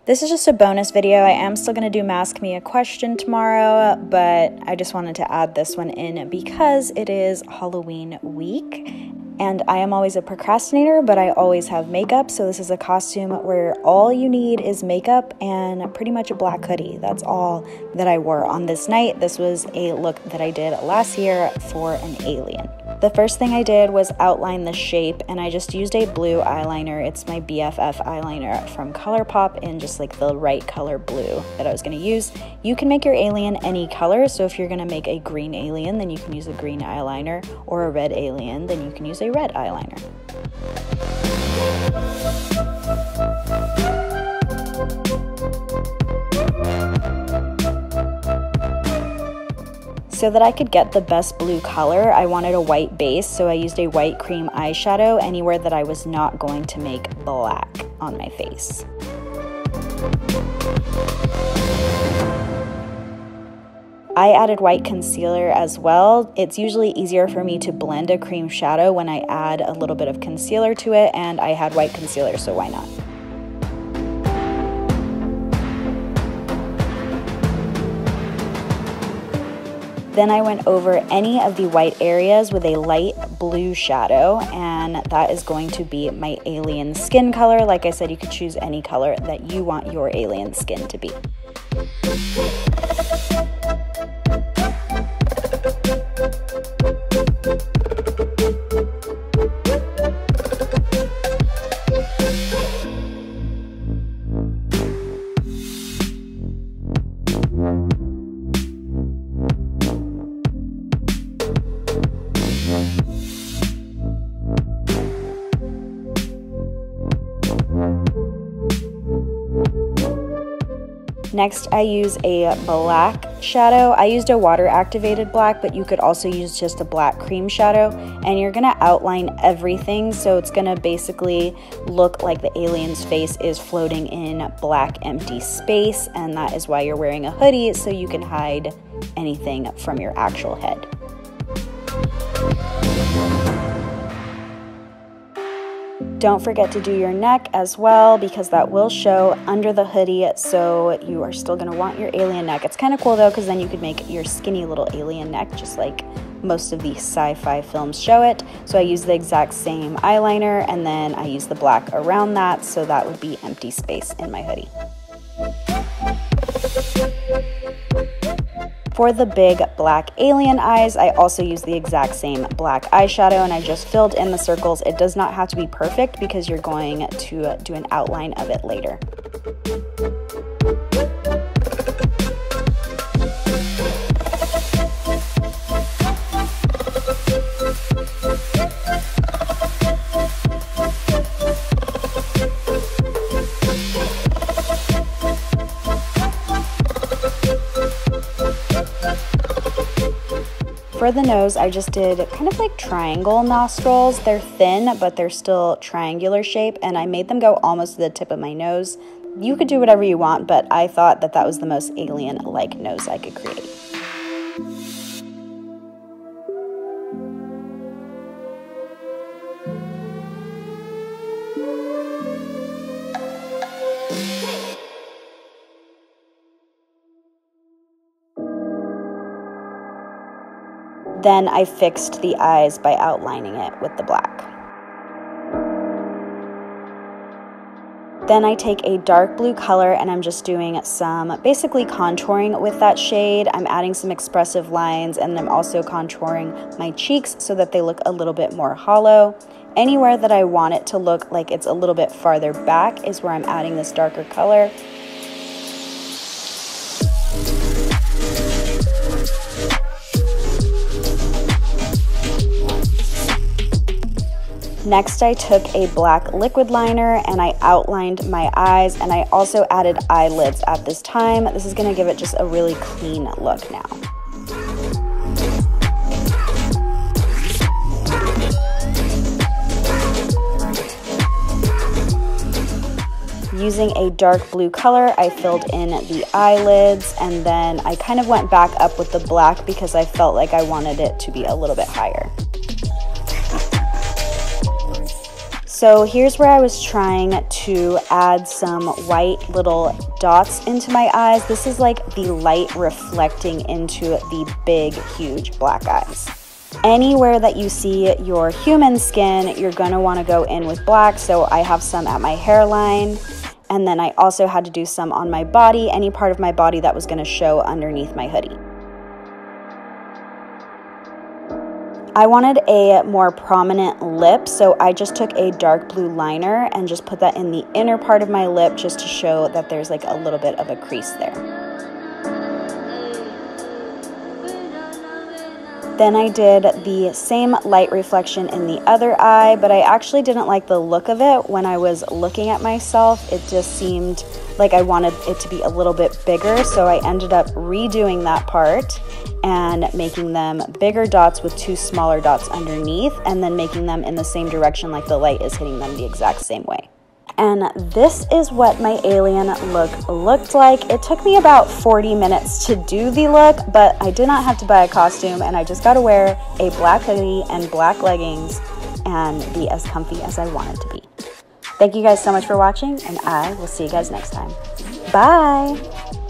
This is just a bonus video. I am still going to do Ask Me a Question tomorrow, but I just wanted to add this one in because it is Halloween week. And I am always a procrastinator, but I always have makeup. So this is a costume where all you need is makeup and pretty much a black hoodie. That's all that I wore on this night. This was a look that I did last year for an alien. The first thing I did was outline the shape, and I just used a blue eyeliner. It's my BFF eyeliner from ColourPop in just like the right color blue that I was gonna use. You can make your alien any color, so if you're gonna make a green alien, then you can use a green eyeliner, or a red alien, then you can use a red eyeliner. So that I could get the best blue color, I wanted a white base, so I used a white cream eyeshadow anywhere that I was not going to make black on my face. I added white concealer as well. It's usually easier for me to blend a cream shadow when I add a little bit of concealer to it, and I had white concealer, so why not? Then I went over any of the white areas with a light blue shadow, and that is going to be my alien skin color. Like I said, you could choose any color that you want your alien skin to be. Next, I use a black shadow. I used a water activated black, but you could also use just a black cream shadow, and you're gonna outline everything, so it's gonna basically look like the alien's face is floating in black empty space, and that is why you're wearing a hoodie, so you can hide anything from your actual head. Don't forget to do your neck as well, because that will show under the hoodie, so you are still going to want your alien neck. It's kind of cool though, because then you could make your skinny little alien neck just like most of the sci-fi films show it. So I use the exact same eyeliner, and then I use the black around that, so that would be empty space in my hoodie. For the big black alien eyes, I also use the exact same black eyeshadow, and I just filled in the circles. It does not have to be perfect because you're going to do an outline of it later. For the nose, I just did kind of like triangle nostrils. They're thin, but they're still triangular shape, and I made them go almost to the tip of my nose. You could do whatever you want, but I thought that that was the most alien-like nose I could create. Then I fixed the eyes by outlining it with the black. Then I take a dark blue color, and I'm just doing some basically contouring with that shade. I'm adding some expressive lines, and I'm also contouring my cheeks so that they look a little bit more hollow. Anywhere that I want it to look like it's a little bit farther back is where I'm adding this darker color. Next, I took a black liquid liner and I outlined my eyes, and I also added eyelids at this time. This is going to give it just a really clean look now. Using a dark blue color, I filled in the eyelids, and then I kind of went back up with the black because I felt like I wanted it to be a little bit higher. So here's where I was trying to add some white little dots into my eyes. This is like the light reflecting into the big, huge black eyes. Anywhere that you see your human skin, you're gonna wanna go in with black. So I have some at my hairline, and then I also had to do some on my body, any part of my body that was gonna show underneath my hoodie. I wanted a more prominent lip, so I just took a dark blue liner and just put that in the inner part of my lip just to show that there's like a little bit of a crease there. Then I did the same light reflection in the other eye, but I actually didn't like the look of it when I was looking at myself. It just seemed like I wanted it to be a little bit bigger, so I ended up redoing that part and making them bigger dots with two smaller dots underneath, and then making them in the same direction like the light is hitting them the exact same way. And this is what my alien look looked like. It took me about 40 minutes to do the look, but I did not have to buy a costume, and I just got to wear a black hoodie and black leggings and be as comfy as I wanted to be. Thank you guys so much for watching, and I will see you guys next time. Bye!